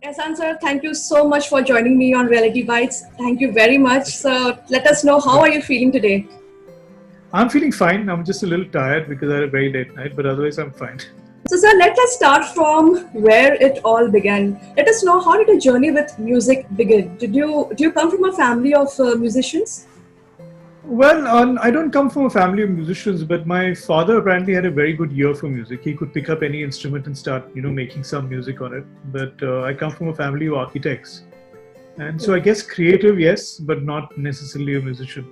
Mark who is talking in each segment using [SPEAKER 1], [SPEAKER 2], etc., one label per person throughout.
[SPEAKER 1] Ehsaan sir, thank you so much for joining me on Reality Bytes. Thank you very much. So let us know, how are you feeling today?
[SPEAKER 2] I'm feeling fine. I'm just a little tired because I had a very late night, but otherwise I'm fine.
[SPEAKER 1] So sir, let us start from where it all began. Let us know, how did your journey with music begin? Do you come from a family of musicians?
[SPEAKER 2] Well, I don't come from a family of musicians, but my father apparently had a very good ear for music. He could pick up any instrument and start, making some music on it. But I come from a family of architects. And so I guess creative, yes, but not necessarily a musician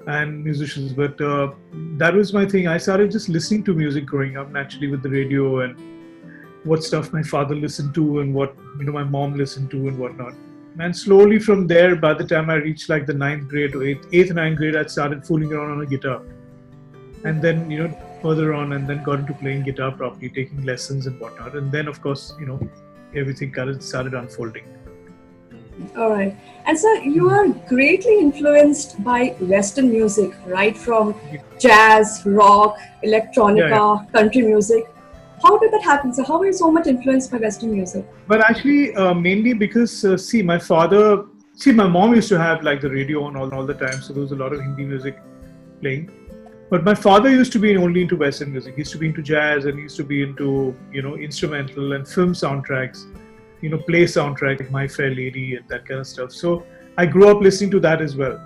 [SPEAKER 2] and musicians. But that was my thing. I started just listening to music growing up naturally with the radio and what stuff my father listened to and what my mom listened to and whatnot. And slowly from there, by the time I reached like the ninth grade or eighth, ninth grade, I started fooling around on a guitar. And then, further on, and then got into playing guitar properly, taking lessons and whatnot. And then, of course, everything kind of started unfolding.
[SPEAKER 1] All right. And sir, you are greatly influenced by Western music, right? From jazz, rock, electronica, country music. How did that happen? So how were you so much influenced by Western music?
[SPEAKER 2] But actually, mainly because, my mom used to have like the radio on all the time. So there was a lot of Hindi music playing. But my father used to be only into Western music. He used to be into jazz and he used to be into, instrumental and film soundtracks, play soundtrack like My Fair Lady and that kind of stuff. So I grew up listening to that as well.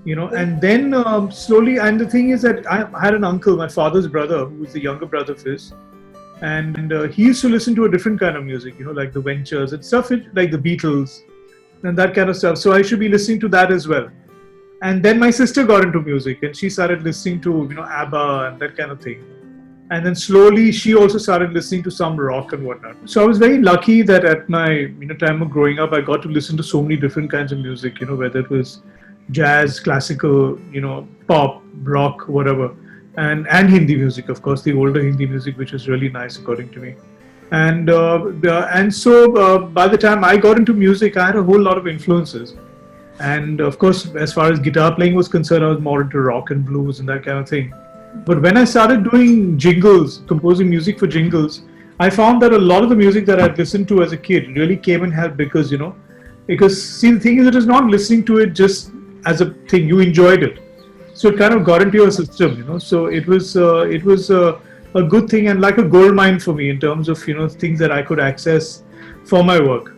[SPEAKER 2] And then slowly, and the thing is that I had an uncle, my father's brother, who was the younger brother of his, and he used to listen to a different kind of music, like the Ventures and stuff, like the Beatles and that kind of stuff. So I should be listening to that as well. And then my sister got into music and she started listening to, ABBA and that kind of thing. And then slowly she also started listening to some rock and whatnot. So I was very lucky that at my time of growing up, I got to listen to so many different kinds of music, whether it was jazz, classical, pop, rock, whatever, and Hindi music, of course, the older Hindi music, which is really nice according to me. And so by the time I got into music, I had a whole lot of influences. And of course, as far as guitar playing was concerned, I was more into rock and blues and that kind of thing. But when I started doing jingles, composing music for jingles, I found that a lot of the music that I'd listened to as a kid really came and helped because, see, the thing is, it is not listening to it just as a thing, you enjoyed it. So it kind of got into your system, so it was a good thing and like a gold mine for me in terms of, things that I could access for my work.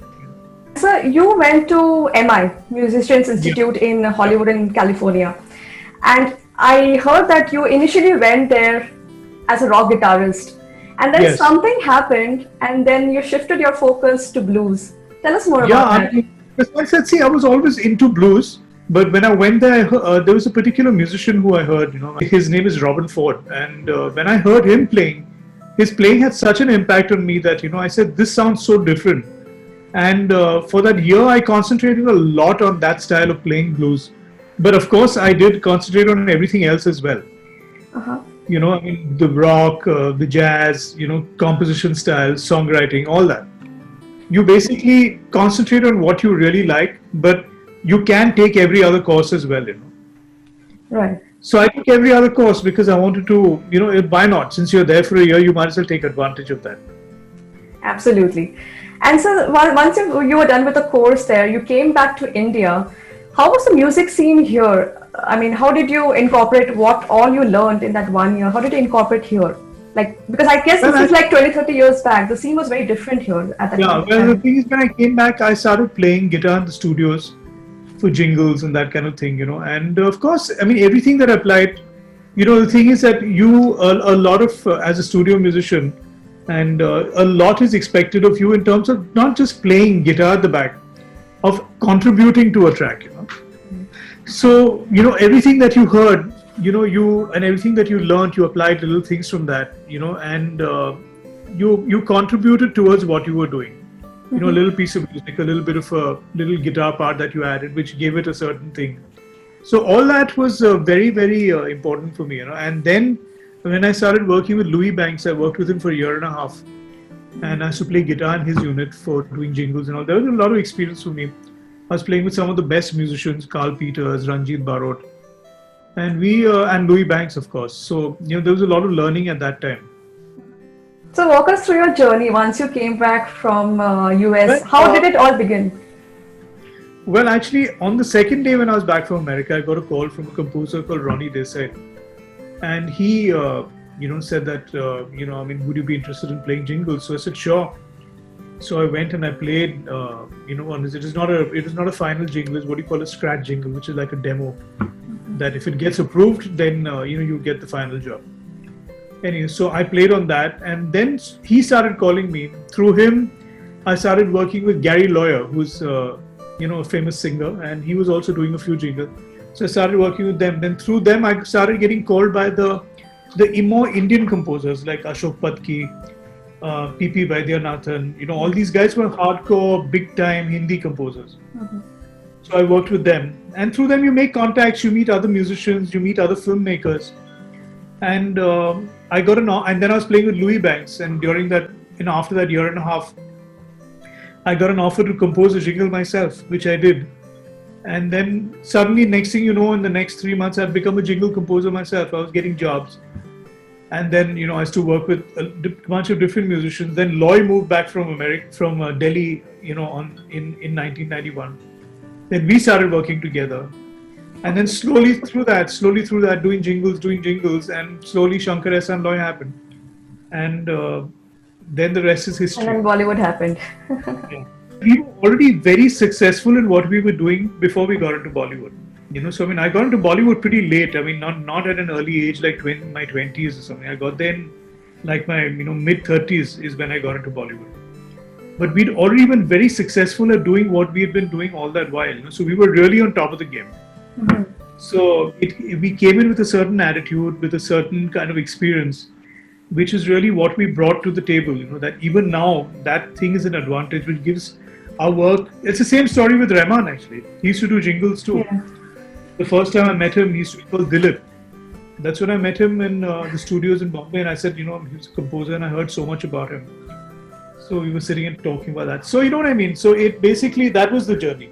[SPEAKER 1] Sir, you went to MI, Musicians Institute in Hollywood in California. And I heard that you initially went there as a rock guitarist. And then something happened and then you shifted your focus to blues. Tell us more about that.
[SPEAKER 2] As I said, I was always into blues. But when I went there, there was a particular musician who I heard, his name is Robin Ford. And when I heard him playing, his playing had such an impact on me that, I said, this sounds so different. And for that year, I concentrated a lot on that style of playing blues. But of course, I did concentrate on everything else as well. The rock, the jazz, composition style, songwriting, all that. You basically concentrate on what you really like, but you can take every other course as well,
[SPEAKER 1] Right.
[SPEAKER 2] So I took every other course because I wanted to, why not? Since you're there for a year, you might as well take advantage of that.
[SPEAKER 1] Absolutely. And so once you were done with the course there, you came back to India. How was the music scene here? I mean, how did you incorporate what all you learned in that 1 year? How did you incorporate here? Because I guess this is like 20, 30 years back. The scene was very different here at that time.
[SPEAKER 2] Yeah, well, the thing is, when I came back, I started playing guitar in the studios for jingles and that kind of thing, And of course, everything that I applied, the thing is that a lot of, as a studio musician, and a lot is expected of you in terms of not just playing guitar at the back, of contributing to a track, So, everything that you heard, and everything that you learned, you applied little things from that, and you contributed towards what you were doing. A little piece of music, a little bit of a little guitar part that you added, which gave it a certain thing. So all that was very, very important for me, And then when I started working with Louis Banks, I worked with him for a year and a half. And I used to play guitar in his unit for doing jingles and all. There was a lot of experience for me. I was playing with some of the best musicians, Carl Peters, Ranjit Barot, and and Louis Banks, of course. So there was a lot of learning at that time.
[SPEAKER 1] So walk us through your journey once you came back from US.
[SPEAKER 2] Well,
[SPEAKER 1] How did it all begin?
[SPEAKER 2] well, actually, on the second day when I was back from America, I got a call from a composer called Ronnie Desai, and he, said that, would you be interested in playing jingles? So I said, sure. So I went and I played, on this. It is not a final jingle. It's what you call a scratch jingle, which is like a demo. That if it gets approved, then you get the final job. Anyway, so I played on that, and then he started calling me. Through him, I started working with Gary Lawyer, who's a famous singer, and he was also doing a few jingles. So I started working with them. Then through them, I started getting called by the more Indian composers like Ashok Patki, P.P. Vaidyanathan. All these guys were hardcore, big-time Hindi composers. So I worked with them, and through them you make contacts, you meet other musicians, you meet other filmmakers, and I got and then I was playing with Louis Banks, and during that, after that year and a half, I got an offer to compose a jingle myself, which I did. And then suddenly, next thing you know, in the next 3 months, I'd become a jingle composer myself. I was getting jobs. And then, I used to work with a bunch of different musicians. Then Loy moved back from Delhi, in 1991. Then we started working together. And then slowly through that, doing jingles, and slowly Shankar Ehsaan Loy happened. And then the rest is history.
[SPEAKER 1] And then Bollywood happened.
[SPEAKER 2] Yeah. We were already very successful in what we were doing before we got into Bollywood. So I got into Bollywood pretty late. Not at an early age, like my 20s or something. I got there in like my mid 30s is when I got into Bollywood. But we'd already been very successful at doing what we had been doing all that while. So we were really on top of the game. Mm-hmm. So we came in with a certain attitude, with a certain kind of experience, which is really what we brought to the table. That even now that thing is an advantage, which gives our work. It's the same story with Rahman actually. He used to do jingles too. Yeah. The first time I met him, he used to be called Dilip. That's when I met him in the studios in Bombay, and I said, he's a composer, and I heard so much about him. So we were sitting and talking about that. So you know what I mean? So it basically, that was the journey.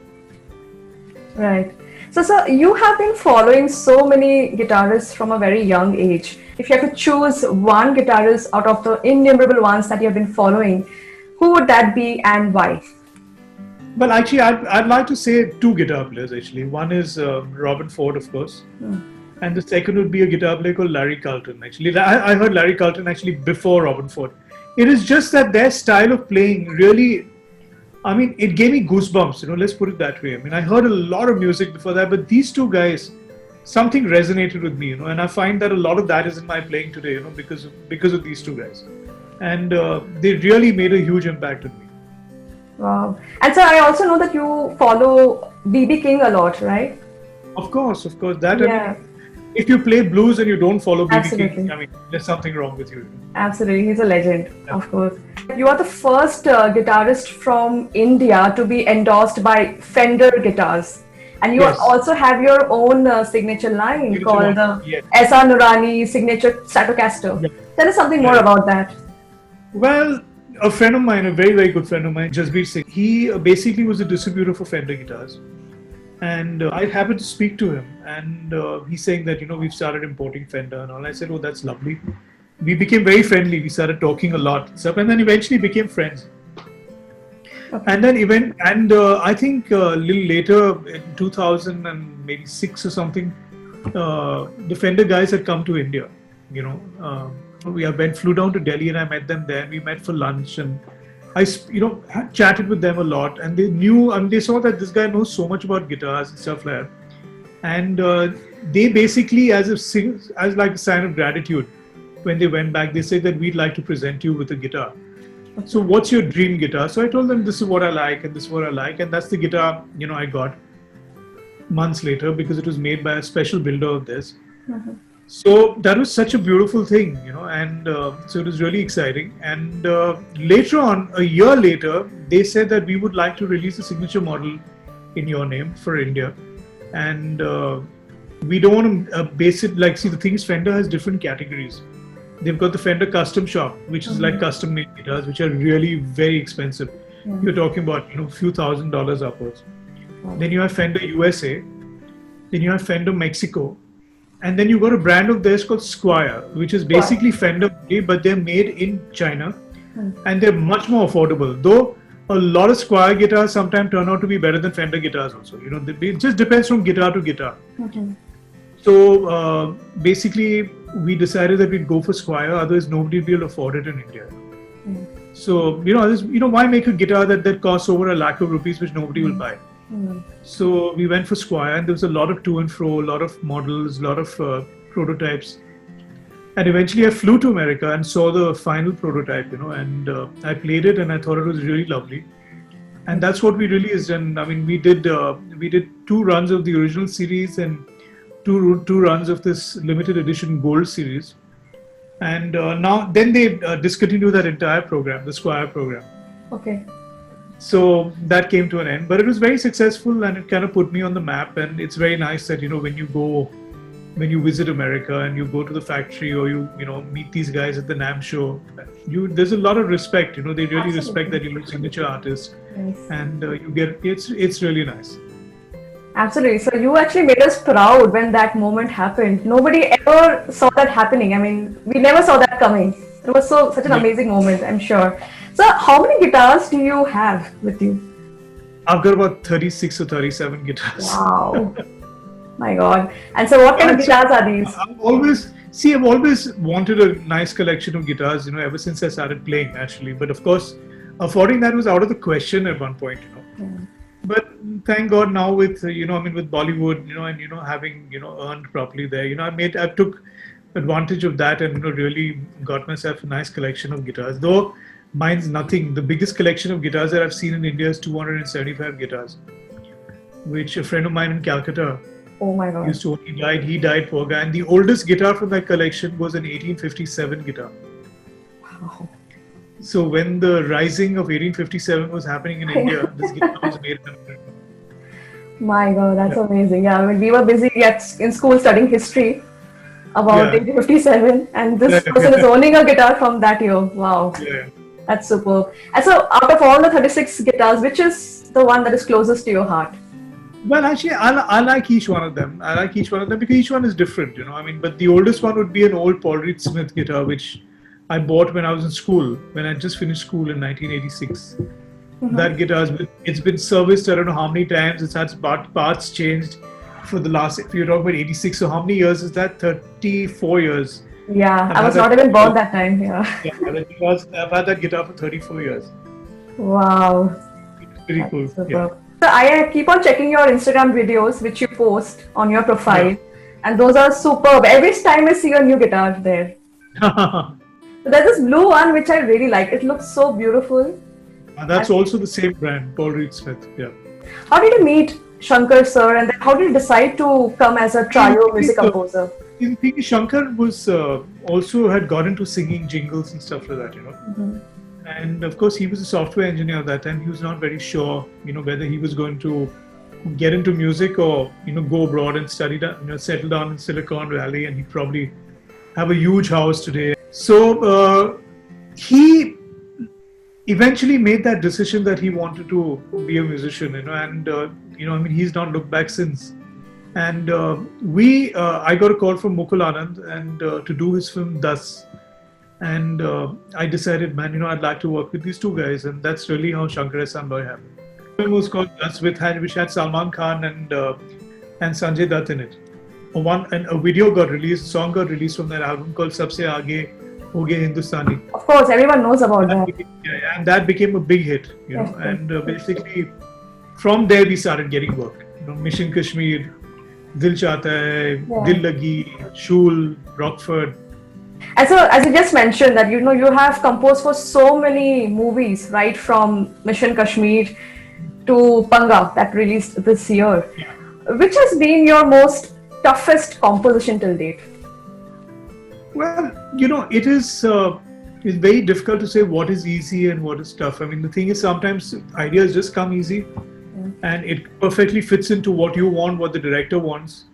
[SPEAKER 1] Right. So you have been following so many guitarists from a very young age. If you had to choose one guitarist out of the innumerable ones that you have been following, who would that be and why?
[SPEAKER 2] Well, actually, I'd like to say two guitar players, actually. One is Robin Ford, of course. And the second would be a guitar player called Larry Carlton, actually. I heard Larry Carlton actually before Robin Ford. It is just that their style of playing really, it gave me goosebumps, let's put it that way. I heard a lot of music before that, but these two guys, something resonated with me, and I find that a lot of that is in my playing today, because of these two guys. And they really made a huge impact on me.
[SPEAKER 1] Wow. And so I also know that you follow B.B. King a lot, right?
[SPEAKER 2] Of course. That, yeah. If you play blues and you don't follow B.B. King, there's something wrong with you.
[SPEAKER 1] Absolutely. He's a legend, yeah. Of course. You are the first guitarist from India to be endorsed by Fender Guitars. And you also have your own signature line called the Ehsaan Noorani Signature Stratocaster. Yeah. Tell us something more about that.
[SPEAKER 2] Well, a friend of mine, a very, very good friend of mine, Jasbir Singh, he basically was a distributor for Fender guitars. And I happened to speak to him, and he's saying that, we've started importing Fender and all. I said, oh, that's lovely. We became very friendly. We started talking a lot and stuff, and then eventually became friends. Okay. And then I think a little later, in 2006 or something, the Fender guys had come to India, We flew down to Delhi, and I met them there. We met for lunch, and I, chatted with them a lot. And they knew, they saw that this guy knows so much about guitars and stuff like that. And they basically, as like a sign of gratitude, when they went back, they said that we'd like to present you with a guitar. So what's your dream guitar? So I told them this is what I like, and this is what I like, and that's the guitar I got months later because it was made by a special builder of theirs. Mm-hmm. So that was such a beautiful thing, and so it was really exciting. And later on, a year later, they said that we would like to release a signature model in your name for India. And we don't want to base it the thing is Fender has different categories. They've got the Fender Custom Shop, which is like custom made guitars, which are really very expensive. Mm-hmm. You're talking about, few $1,000s upwards. then you have Fender USA, then you have Fender Mexico, and then you got a brand of theirs called Squire, which is basically Fender, but they're made in China, and they're much more affordable. Though a lot of Squire guitars sometimes turn out to be better than Fender guitars also. It just depends from guitar to guitar. So basically, we decided that we'd go for Squire, otherwise nobody will afford it in India. So why make a guitar that costs over ₹1,00,000, which nobody will buy? So we went for Squire, and there was a lot of to and fro, a lot of models, a lot of prototypes. And eventually I flew to America and saw the final prototype, and I played it and I thought it was really lovely. And that's what we released. And I mean, we did 2 runs of the original series and two runs of this limited edition gold series. And then they discontinued that entire program, the Squire program.
[SPEAKER 1] Okay.
[SPEAKER 2] So that came to an end, but it was very successful and it kind of put me on the map. And it's very nice that, when you visit America and you go to the factory or you meet these guys at the NAMM show, there's a lot of respect. They really respect that you're a signature artist, and it's really nice.
[SPEAKER 1] Absolutely. So you actually made us proud when that moment happened. Nobody ever saw that happening. I mean, we never saw that coming. It was such an amazing moment, I'm sure. So how many guitars do you have with you?
[SPEAKER 2] I've got about 36 or 37 guitars.
[SPEAKER 1] Wow. My God. And so what kind of guitars are these?
[SPEAKER 2] I've always wanted a nice collection of guitars, ever since I started playing, actually. But of course, affording that was out of the question at one point, But thank God now with, with Bollywood, and, having, earned properly there, I took advantage of that and, really got myself a nice collection of guitars. Though mine's nothing. The biggest collection of guitars that I've seen in India is 275 guitars, which a friend of mine in Calcutta,
[SPEAKER 1] oh my God,
[SPEAKER 2] used to own. He died, poor guy. And the oldest guitar from that collection was an 1857 guitar.
[SPEAKER 1] Wow.
[SPEAKER 2] So when the rising of 1857 was happening in India, this guitar was made in America.
[SPEAKER 1] My God, that's amazing. Yeah, I mean, we were busy in school studying history about 1857, and this person is owning a guitar from that year. Wow.
[SPEAKER 2] Yeah.
[SPEAKER 1] That's superb. And so out of all the 36 guitars, which is the one that is closest to your heart?
[SPEAKER 2] Well, actually, I like each one of them. I like each one of them because each one is different, But the oldest one would be an old Paul Reed Smith guitar, which I bought when I was in school, when I just finished school in 1986. That guitar, it's been serviced I don't know how many times. It's had parts changed for the last, if you're talking about 86, so how many years is that? 34 years.
[SPEAKER 1] Yeah, I was not even born that time. Yeah.
[SPEAKER 2] I've had that guitar for 34 years.
[SPEAKER 1] Wow.
[SPEAKER 2] It's pretty cool. Yeah.
[SPEAKER 1] So I keep on checking your Instagram videos, which you post on your profile, and those are superb. Every time I see a new guitar there. So there's this blue one which I really like. It looks so beautiful.
[SPEAKER 2] That's also the same brand, Paul Reed Smith. Yeah.
[SPEAKER 1] How did you meet Shankar sir, and then how did you decide to come as a trio music composer?
[SPEAKER 2] In thinking Shankar was also had got into singing jingles and stuff like that, And of course, he was a software engineer at that time. He was not very sure, whether he was going to get into music or, go abroad and study, settle down in Silicon Valley, and he'd probably have a huge house today. So he eventually made that decision that he wanted to be a musician, and he's not looked back since. And I got a call from Mukul Anand and to do his film Das. And I decided, man, I'd like to work with these two guys, and that's really how Shankar Ehsaan Boy happened. The film was called Das, which had Salman Khan and Sanjay Dutt in it. A video got released, a song got released from that album called Sabse Aage Ho Gaye Hindustani.
[SPEAKER 1] Of course, everyone knows about that.
[SPEAKER 2] And that became a big hit, And basically, from there we started getting work. Mission Kashmir, Dil Chahta Hai, Dil Lagi, Shul, Rockford.
[SPEAKER 1] And so, as you just mentioned, that you have composed for so many movies, right from Mission Kashmir to Panga that released this year.
[SPEAKER 2] Yeah.
[SPEAKER 1] Which has been your most toughest composition till date?
[SPEAKER 2] Well, it is it's very difficult to say what is easy and what is tough. I mean, the thing is, sometimes ideas just come easy, and it perfectly fits into what you want, what the director wants.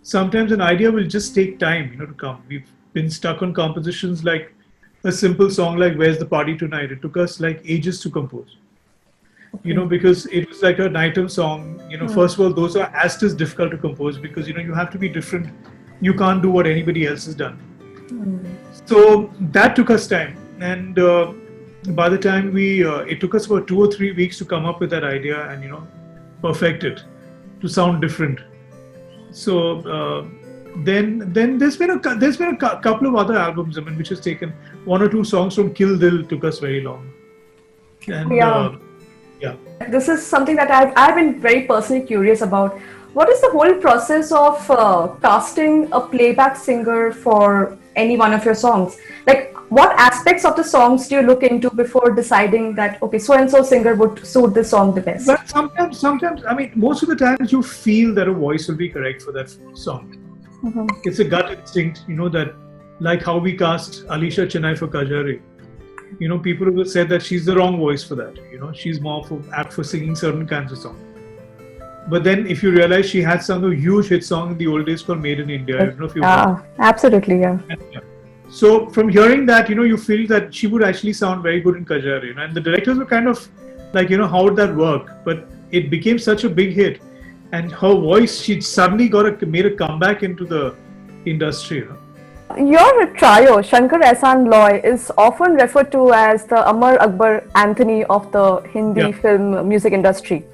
[SPEAKER 2] Sometimes an idea will just take time, to come. We've been stuck on compositions like a simple song like Where's the Party Tonight. It took us like ages to compose. you know, because it was like an item song. You know, first of all, those are as is difficult to compose because, you know, you have to be different. You can't do what anybody else has done. So that took us time. And by the time it took us about 2 or 3 weeks to come up with that idea and, you know, perfect it to sound different. So then there's been a couple of other albums, I mean, which has taken 1 or 2 songs from Kill Dil took us very long. And
[SPEAKER 1] Yeah.
[SPEAKER 2] yeah.
[SPEAKER 1] This is something that I've been very personally curious about. What is the whole process of casting a playback singer for any one of your songs? Like, what aspects of the songs do you look into before deciding that, okay, so and so singer would suit this song the best?
[SPEAKER 2] But sometimes, I mean, most of the times you feel that a voice will be correct for that song. It's a gut instinct, you know, that like how we cast Alisha Chennai for Kajari. You know, people will say that she's the wrong voice for that. You know, she's more apt for singing certain kinds of songs. But then if you realize she had some huge hit song in the old days called Made in India. I don't know if you
[SPEAKER 1] Absolutely, yeah.
[SPEAKER 2] So from hearing that, you know, you feel that she would actually sound very good in Kajari. You know? And the directors were kind of like, you know, how would that work? But it became such a big hit. And her voice, she suddenly made a comeback into the industry. You know?
[SPEAKER 1] Your trio, Shankar, Ehsaan, Loy, is often referred to as the Amar Akbar Anthony of the Hindi film music industry.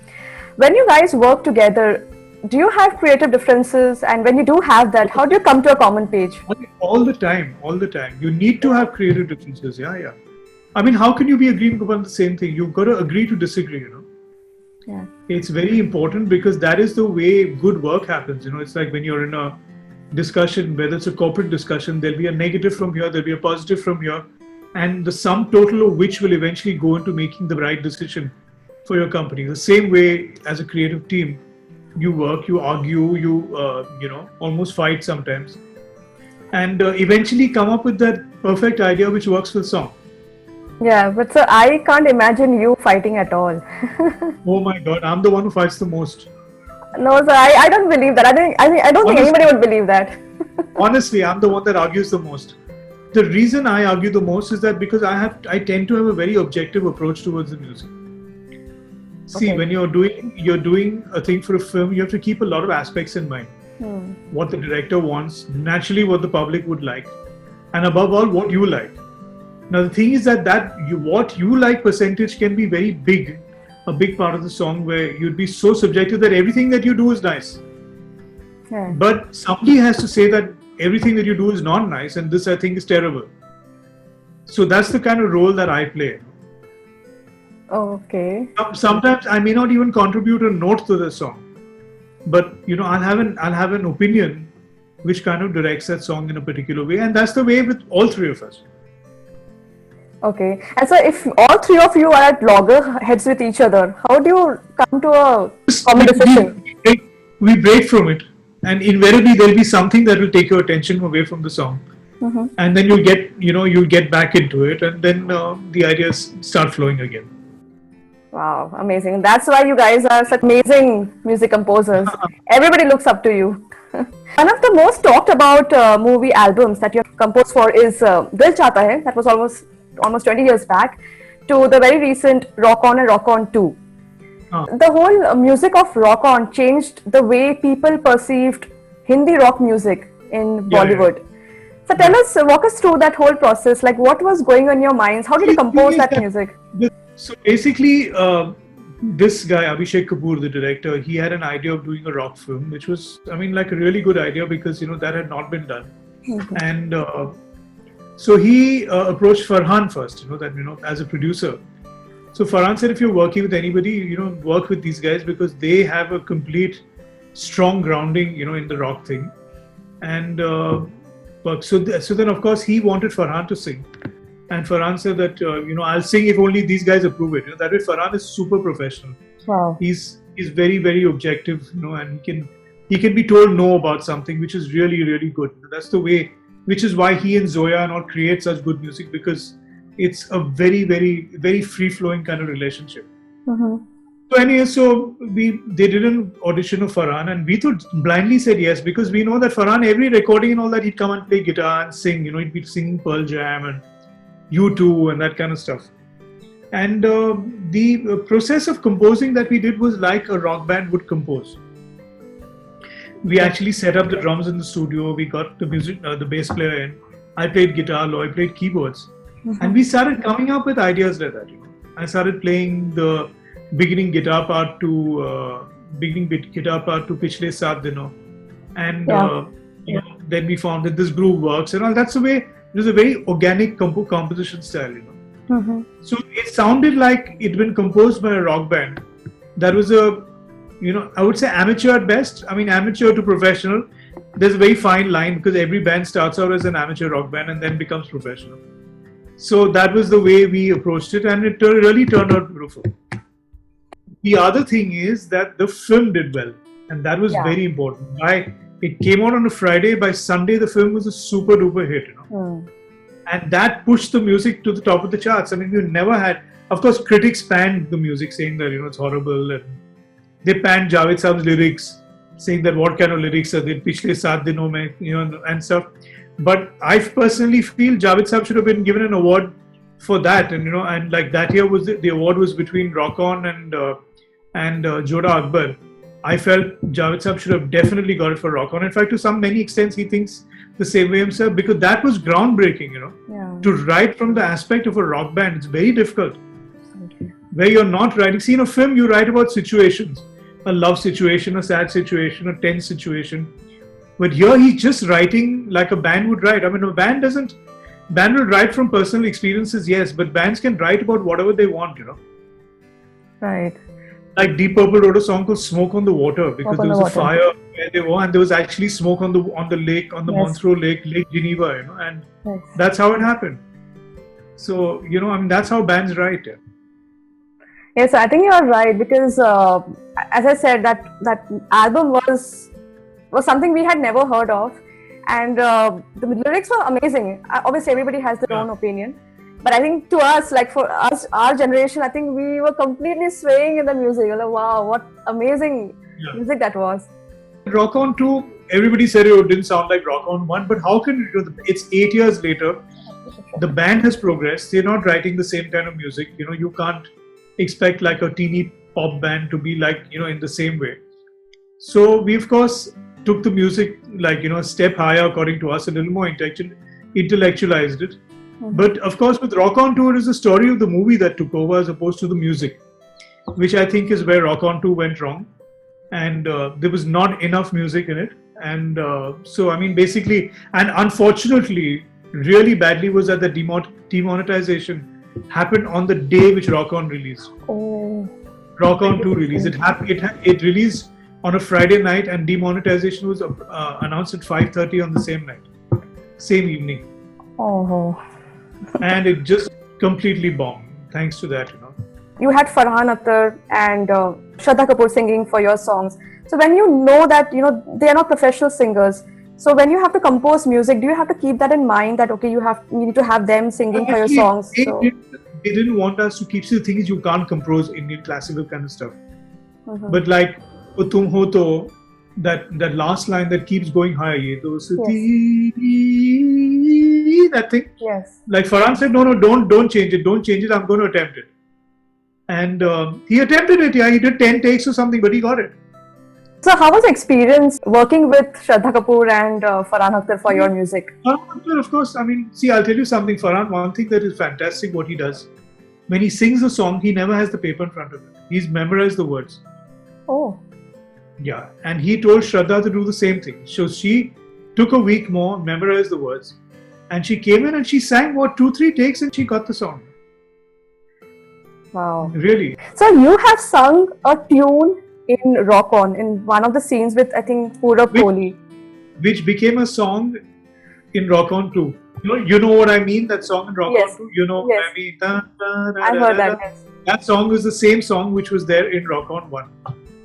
[SPEAKER 1] When you guys work together, do you have creative differences? And when you do have that, how do you come to a common page?
[SPEAKER 2] All the time. You need to have creative differences. Yeah. I mean, how can you be agreeing upon the same thing? You've got to agree to disagree, you know.
[SPEAKER 1] Yeah.
[SPEAKER 2] It's very important because that is the way good work happens. You know, it's like when you're in a discussion, whether it's a corporate discussion, there'll be a negative from here, there'll be a positive from here, and the sum total of which will eventually go into making the right decision for your company. The same way as a creative team, you work, you argue, you know, almost fight sometimes, and eventually come up with that perfect idea which works for the song.
[SPEAKER 1] Yeah, but sir, I can't imagine you fighting at all.
[SPEAKER 2] Oh my God, I'm the one who fights the most.
[SPEAKER 1] No, sir, I don't believe that. I don't think anybody would believe that.
[SPEAKER 2] Honestly, I'm the one that argues the most. The reason I argue the most is that because I tend to have a very objective approach towards the music. See, when you're doing a thing for a film, you have to keep a lot of aspects in mind. What the director wants, naturally what the public would like, and above all, what you like. Now the thing is that what you like percentage can be very big, a big part of the song where you'd be so subjective that everything that you do is nice.
[SPEAKER 1] Yeah.
[SPEAKER 2] But somebody has to say that everything that you do is not nice and this I think is terrible. So that's the kind of role that I play.
[SPEAKER 1] Okay.
[SPEAKER 2] Sometimes I may not even contribute a note to the song, but you know I'll have an opinion which kind of directs that song in a particular way, and that's the way with all three of us.
[SPEAKER 1] Okay. And so if all three of you are at loggerheads with each other, how do you come to a common decision?
[SPEAKER 2] We break from it, and invariably there'll be something that will take your attention away from the song, and then you'll get back into it, and then the ideas start flowing again.
[SPEAKER 1] Wow, amazing. That's why you guys are such amazing music composers. Everybody looks up to you. One of the most talked about movie albums that you have composed for is Dil Chahta Hai. That was almost 20 years back, to the very recent Rock On and Rock On 2. The whole music of Rock On changed the way people perceived Hindi rock music in Bollywood. So tell us, walk us through that whole process. Like, what was going on in your minds? How did you compose that music?
[SPEAKER 2] So basically, this guy, Abhishek Kapoor, the director, he had an idea of doing a rock film, which was, I mean, like a really good idea because, you know, that had not been done. And so he approached Farhan first, you know, that, you know, as a producer. So Farhan said, if you're working with anybody, you know, work with these guys because they have a complete strong grounding, you know, in the rock thing. And so then, of course, he wanted Farhan to sing. And Farhan said that, you know, I'll sing if only these guys approve it. You know, that way Farhan is super professional.
[SPEAKER 1] Wow.
[SPEAKER 2] He's very, very objective, you know, and he can be told no about something, which is really, really good. That's the way, which is why he and Zoya and all create such good music, because it's a very, very, very free-flowing kind of relationship. So anyway, they did an audition of Farhan, and we blindly said yes, because we know that Farhan, every recording and all that, he'd come and play guitar and sing, you know, he'd be singing Pearl Jam and U2 and that kind of stuff. And the process of composing that we did was like a rock band would compose. We actually set up the drums in the studio. We got the music, the bass player in. I played guitar, Loy played keyboards, and we started coming up with ideas like that. I started playing the beginning guitar part to Pichle Saat Dino, and then we found that this groove works and all. That's the way. It was a very organic composition style. So it sounded like it'd been composed by a rock band. That was I would say amateur at best. I mean, amateur to professional. There's a very fine line because every band starts out as an amateur rock band and then becomes professional. So that was the way we approached it, and it really turned out beautiful. The other thing is that the film did well, and that was very important. It came out on a Friday. By Sunday, the film was a super duper hit. And that pushed the music to the top of the charts. I mean, we never had. Of course, critics panned the music, saying that it's horrible, and they panned Javed Saab's lyrics, saying that what kind of lyrics are they? Pichle Saat Dino mein, and stuff. But I personally feel Javed Saab should have been given an award for that, and like that year was the award was between Rock On and Joda Akbar. I felt Javed Saab should have definitely got it for Rock On. In fact, to many extents, he thinks the same way himself, because that was groundbreaking. To write from the aspect of a rock band, it's very difficult. Where you're not writing. See, in a film, you write about situations, a love situation, a sad situation, a tense situation. But here, he's just writing like a band would write. I mean, band will write from personal experiences, yes, but bands can write about whatever they want,
[SPEAKER 1] Right.
[SPEAKER 2] Like Deep Purple wrote a song called "Smoke on the Water" because there was a fire where they were, and there was actually smoke on the lake, on the Montreux Lake, Lake Geneva, and that's how it happened. So I mean, that's how bands write.
[SPEAKER 1] Yes, I think you're right, because as I said, that album was something we had never heard of, and the lyrics were amazing. Obviously, everybody has their own opinion. But I think to us, like for us, our generation, I think we were completely swaying in the music. Like, wow, what amazing music that was.
[SPEAKER 2] Rock On 2, everybody said it didn't sound like Rock On 1, but how can it's 8 years later, the band has progressed, they're not writing the same kind of music. You can't expect like a teeny pop band to be like, in the same way. So we, of course, took the music like, a step higher according to us, a little more intellectualized it. But of course, with Rock On 2, it is the story of the movie that took over as opposed to the music, which I think is where Rock On 2 went wrong. And there was not enough music in it. And so, I mean, basically, and unfortunately, really badly was that the demonetization happened on the day which Rock On released.
[SPEAKER 1] Oh.
[SPEAKER 2] Rock On 2 released. It released on a Friday night, and demonetization was announced at 5:30 on the same night, same evening.
[SPEAKER 1] Oh.
[SPEAKER 2] And it just completely bombed, thanks to that,
[SPEAKER 1] You had Farhan Akhtar and Shraddha Kapoor singing for your songs. So when you know that, they are not professional singers, so when you have to compose music, do you have to keep that in mind that, okay, you need to have them singing for your songs?
[SPEAKER 2] They didn't want us to keep. See, the thing is, you can't compose Indian classical kind of stuff. But like, O Tum Ho To, that last line that keeps going higher, ye dosti, that thing.
[SPEAKER 1] Yes.
[SPEAKER 2] Like Farhan said, no, don't change it, I'm going to attempt it. And he attempted it, he did 10 takes or something, but he got it.
[SPEAKER 1] So how was the experience working with Shraddha Kapoor and Farhan Akhtar for your music?
[SPEAKER 2] Farhan Akhtar, of course, I mean, see, I'll tell you something, Farhan, one thing that is fantastic what he does, when he sings a song, he never has the paper in front of him. He's memorized the words.
[SPEAKER 1] Oh.
[SPEAKER 2] Yeah, and he told Shraddha to do the same thing. So she took a week more, memorized the words, and she came in and she sang 2-3 takes and she got the song.
[SPEAKER 1] Wow.
[SPEAKER 2] Really.
[SPEAKER 1] So you have sung a tune in Rock On in one of the scenes with, I think, Purab Kohli.
[SPEAKER 2] Which became a song in Rock On 2. You know what I mean? That song in Rock On 2? What I mean?
[SPEAKER 1] I heard that, yes.
[SPEAKER 2] That song was the same song which was there in Rock On 1.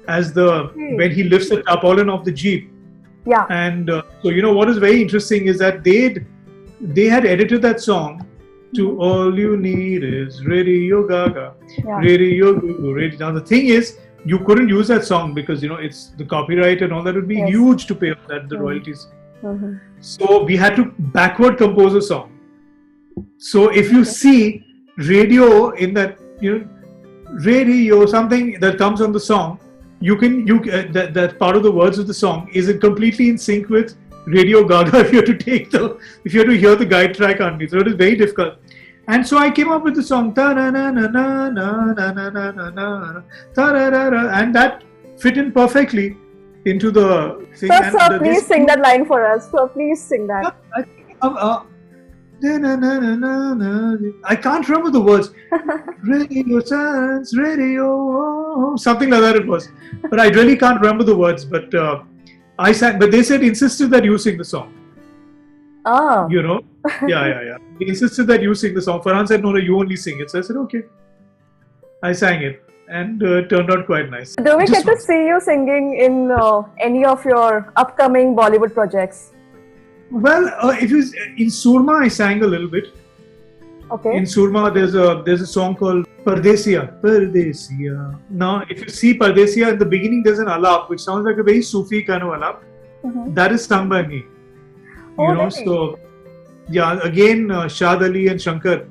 [SPEAKER 2] As when he lifts the tarpaulin of the Jeep.
[SPEAKER 1] Yeah.
[SPEAKER 2] And so, what is very interesting is that they had edited that song to All You Need Is Radio Gaga, Radio Gugu, Radio. Now, the thing is, you couldn't use that song because, it's the copyright and all that would be huge to pay off that, the royalties. So we had to backward compose a song. So if you see radio in that radio, something that comes on the song, that part of the words of the song is it completely in sync with Radio Gaga if you have to hear the guide track underneath. So it is very difficult. And so I came up with the song and that fit in perfectly into the thing.
[SPEAKER 1] Sir, please sing that line for us. Sir, please sing that.
[SPEAKER 2] I can't remember the words. Radio silence, radio, something like that it was. But I really can't remember the words. But I sang. But they insisted that you sing the song.
[SPEAKER 1] Ah.
[SPEAKER 2] Yeah. They insisted that you sing the song. Farhan said, no, you only sing it. So I said, okay. I sang it, and it turned out quite nice.
[SPEAKER 1] Do we get to see you singing in any of your upcoming Bollywood projects?
[SPEAKER 2] Well, in Surma, I sang a little bit.
[SPEAKER 1] Okay.
[SPEAKER 2] In Surma, there's a song called Pardesiya. Now, if you see Pardesiya, in the beginning there's an alap, which sounds like a very Sufi kind of alap.
[SPEAKER 1] Mm-hmm.
[SPEAKER 2] That is sung by me.
[SPEAKER 1] Really?
[SPEAKER 2] So yeah, again, Shad Ali and Shankar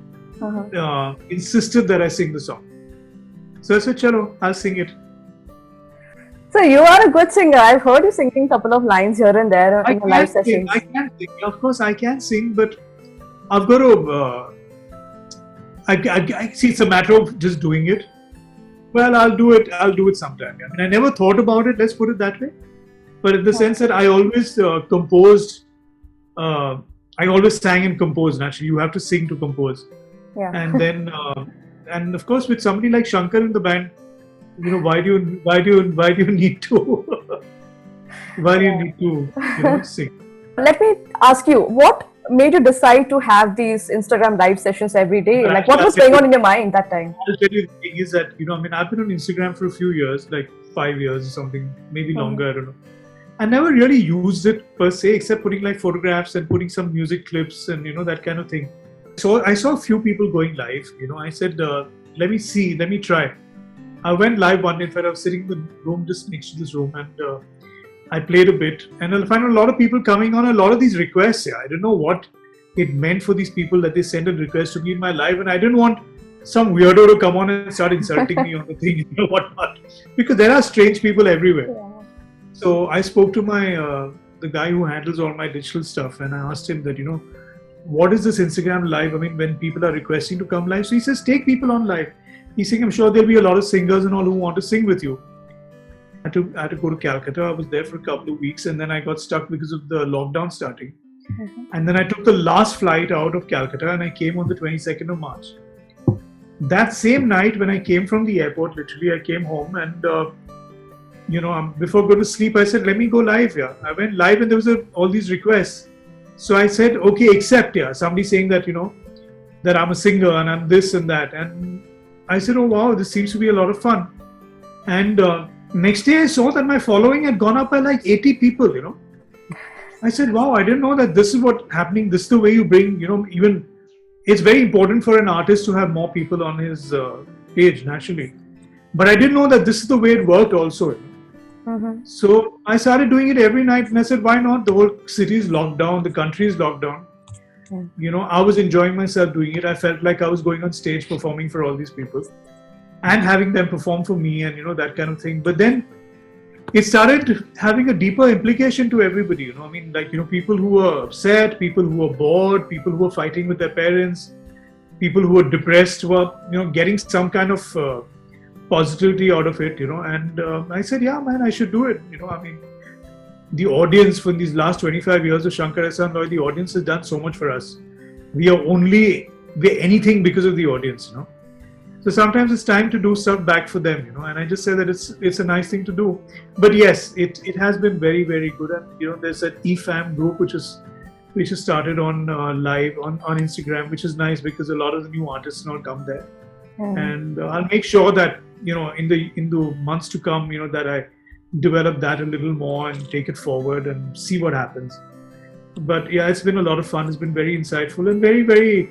[SPEAKER 2] insisted that I sing the song. So I said, chalo, I'll sing it.
[SPEAKER 1] So you are a good singer. I've heard you singing a couple of lines here and there in the live sessions.
[SPEAKER 2] I can sing. Of course, I can sing, but I've got to. I see. It's a matter of just doing it. Well, I'll do it. I'll do it sometime. I mean, I never thought about it. Let's put it that way. But in the sense that I always composed. I always sang and composed. Naturally, you have to sing to compose.
[SPEAKER 1] Yeah.
[SPEAKER 2] And then, and of course, with somebody like Shankar in the band. Why do you need to sing?
[SPEAKER 1] Let me ask you, what made you decide to have these Instagram live sessions every day? Like, what was going on in your mind that time?
[SPEAKER 2] I'll tell you, the thing is that I've been on Instagram for a few years, like 5 years or something, maybe longer. I don't know. I never really used it per se, except putting like photographs and putting some music clips and that kind of thing. So I saw a few people going live. I said, let me try. I went live one day. In fact, I was sitting in the room just next to this room, and I played a bit. And I found a lot of people coming on a lot of these requests. Yeah, I don't know what it meant for these people that they sent a request to me in my live, and I didn't want some weirdo to come on and start insulting me on the thing, whatnot, because there are strange people everywhere. Yeah. So I spoke to the guy who handles all my digital stuff, and I asked him that what is this Instagram live? I mean, when people are requesting to come live, so he says take people on live. He's saying, I'm sure there'll be a lot of singers and all who want to sing with you. I had to go to Calcutta. I was there for a couple of weeks, and then I got stuck because of the lockdown starting. Mm-hmm. And then I took the last flight out of Calcutta, and I came on the 22nd of March. That same night when I came from the airport, literally, I came home, and before going to sleep, I said, let me go live. Yeah, I went live, and there was all these requests. So I said, okay, accept. Yeah, somebody saying that that I'm a singer and I'm this and that, and I said, oh wow, this seems to be a lot of fun. And next day I saw that my following had gone up by like 80 people, I said, wow, I didn't know that this is what's happening. This is the way you bring, even it's very important for an artist to have more people on his page, naturally. But I didn't know that this is the way it worked also. Mm-hmm. So I started doing it every night, and I said, why not? The whole city is locked down, the country is locked down. I was enjoying myself doing it. I felt like I was going on stage performing for all these people and having them perform for me and, that kind of thing. But then it started having a deeper implication to everybody, I mean, like, people who were upset, people who were bored, people who were fighting with their parents, people who were depressed were, getting some kind of positivity out of it, and I said, yeah, man, I should do it. I mean, the audience for these last 25 years of Shankar Ehsaan Noorani, the audience has done so much for us. We're anything because of the audience, So sometimes it's time to do stuff back for them, and I just say that it's a nice thing to do. But yes, it has been very, very good. And, there's that Efam group which is started on live on Instagram, which is nice because a lot of the new artists now come there. And I'll make sure that, in the months to come, that I develop that a little more and take it forward and see what happens. But yeah, it's been a lot of fun. It's been very insightful and very, very,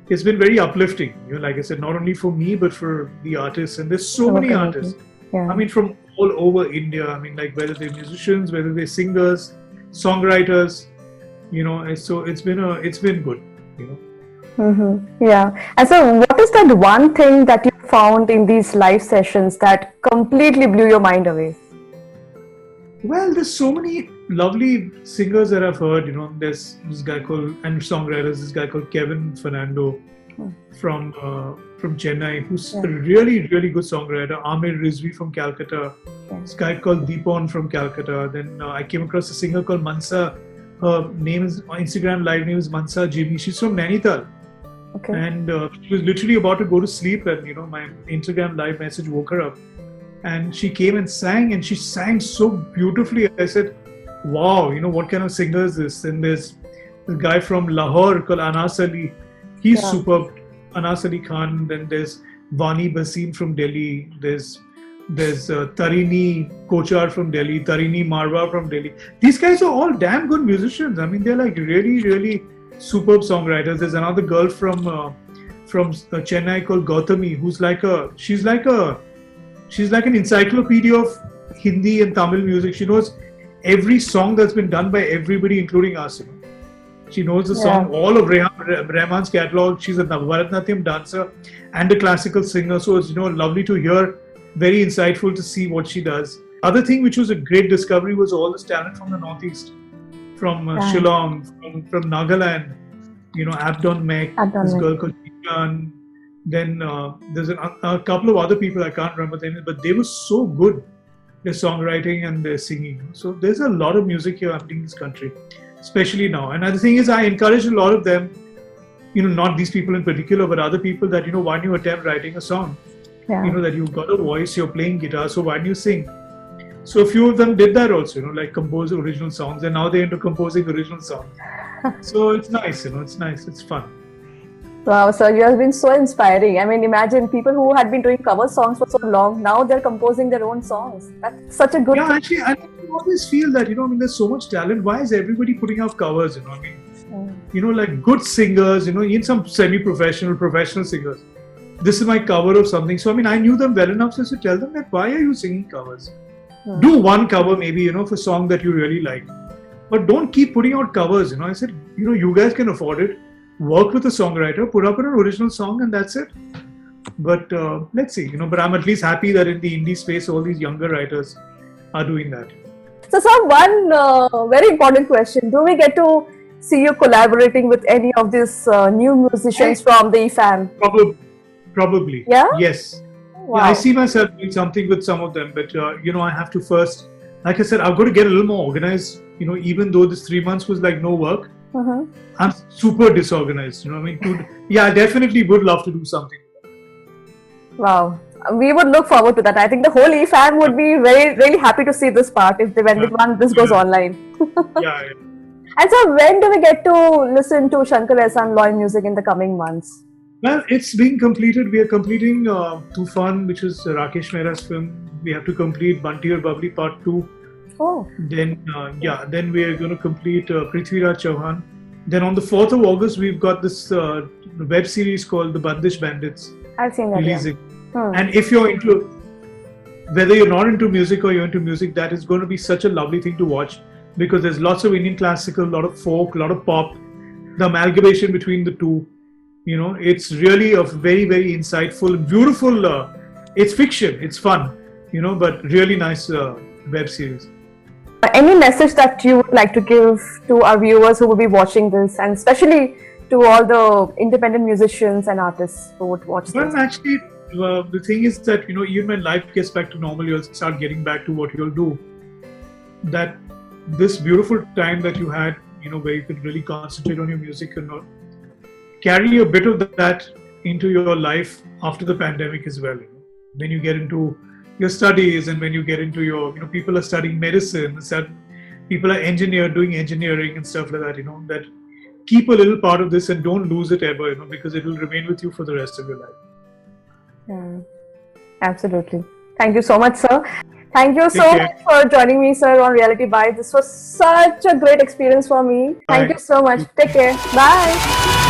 [SPEAKER 2] it's been very uplifting. Like I said, not only for me, but for the artists. And there's so many artists. Yeah. I mean, from all over India. I mean, like whether they're musicians, whether they're singers, songwriters, so it's been good,
[SPEAKER 1] Yeah. And so, what is that one thing that you found in these live sessions that completely blew your mind away?
[SPEAKER 2] Well, there's so many lovely singers that I've heard. There's this guy called, and songwriters. This guy called Kevin Fernando from Chennai, who's a really really good songwriter. Amir Rizvi from Calcutta. This guy called Deepon from Calcutta. Then I came across a singer called Mansa. Her name is on Instagram live name is Mansa Jimmy. She's from Nainital.
[SPEAKER 1] Okay.
[SPEAKER 2] And she was literally about to go to sleep, and my Instagram live message woke her up, and she came and she sang so beautifully. I said, "Wow, what kind of singer is this?" And there's a guy from Lahore called Anas Ali. He's superb, Anas Ali Khan. Then there's Vani Basim from Delhi. There's Tarini Kochar from Delhi, Tarini Marwa from Delhi. These guys are all damn good musicians. I mean, they're like really, really superb songwriters. There's another girl from Chennai called Gautami, she's like an encyclopedia of Hindi and Tamil music. She knows every song that's been done by everybody, including us. She knows the song, all of Rahman's catalog. She's a Bharatanatyam dancer and a classical singer. So it's lovely to hear. Very insightful to see what she does. Other thing which was a great discovery was all this talent from the Northeast, from Shillong, from Nagaland. Abdon Mek, this girl called Jijan. Then there's a couple of other people I can't remember their names, but they were so good, their songwriting and their singing. So there's a lot of music here happening in this country, especially now. And the thing is, I encourage a lot of them, not these people in particular, but other people that, why don't you attempt writing a song? That you've got a voice, you're playing guitar, so why don't you sing? So a few of them did that also, like compose original songs, and now they're into composing original songs. So it's nice, it's nice, it's fun.
[SPEAKER 1] Wow, sir, you have been so inspiring. I mean, imagine people who had been doing cover songs for so long, now they're composing their own songs. That's such a good thing.
[SPEAKER 2] Actually, I always feel that, there's so much talent. Why is everybody putting out covers, like good singers, even some semi-professional, professional singers. This is my cover of something. So, I knew them well enough to tell them that why are you singing covers? Do one cover maybe, for a song that you really like. But don't keep putting out covers, I said, you guys can afford it. Work with a songwriter, put up an original song, and that's it. But let's see, but I'm at least happy that in the indie space, all these younger writers are doing that.
[SPEAKER 1] So, sir, one very important question. Do we get to see you collaborating with any of these new musicians from the Efam?
[SPEAKER 2] Probably.
[SPEAKER 1] Yeah?
[SPEAKER 2] Yes.
[SPEAKER 1] Wow.
[SPEAKER 2] Yeah, I see myself doing something with some of them, but I have to first, like I said, I've got to get a little more organized. Even though this 3 months was like no work, I'm super disorganized. I definitely would love to do something.
[SPEAKER 1] Wow. We would look forward to that. I think the whole Efam would be very, really happy to see this part when this goes online.
[SPEAKER 2] Yeah.
[SPEAKER 1] And so, when do we get to listen to Shankar Ehsaan Noorani music in the coming months?
[SPEAKER 2] Well, it's being completed. We are completing Tufan, which is Rakesh Mehra's film. We have to complete Bunty or Bubbly Part 2.
[SPEAKER 1] Oh.
[SPEAKER 2] Then we are going to complete Prithviraj Chauhan. Then on the 4th of August, we've got this web series called The Bandish Bandits.
[SPEAKER 1] I've seen that.
[SPEAKER 2] Releasing. And if you're whether you're not into music or you're into music, that is going to be such a lovely thing to watch, because there's lots of Indian classical, a lot of folk, a lot of pop, the amalgamation between the two. It's really a very, very insightful, beautiful, it's fiction, it's fun, but really nice web series.
[SPEAKER 1] Any message that you would like to give to our viewers who will be watching this, and especially to all the independent musicians and artists who would watch this?
[SPEAKER 2] Well, actually, the thing is that, even when life gets back to normal, you'll start getting back to what you'll do. That this beautiful time that you had, where you could really concentrate on your music and all, carry a bit of that into your life after the pandemic as well. When you get into your studies, and when you get into your, people are studying medicine, people are doing engineering and stuff like that, that keep a little part of this and don't lose it ever, because it will remain with you for the rest of your life.
[SPEAKER 1] Yeah, absolutely. Thank you so much, sir. Thank you so much for joining me, sir, on RHEAlity Bytes. This was such a great experience for me. Thank you so much. Take care. Bye.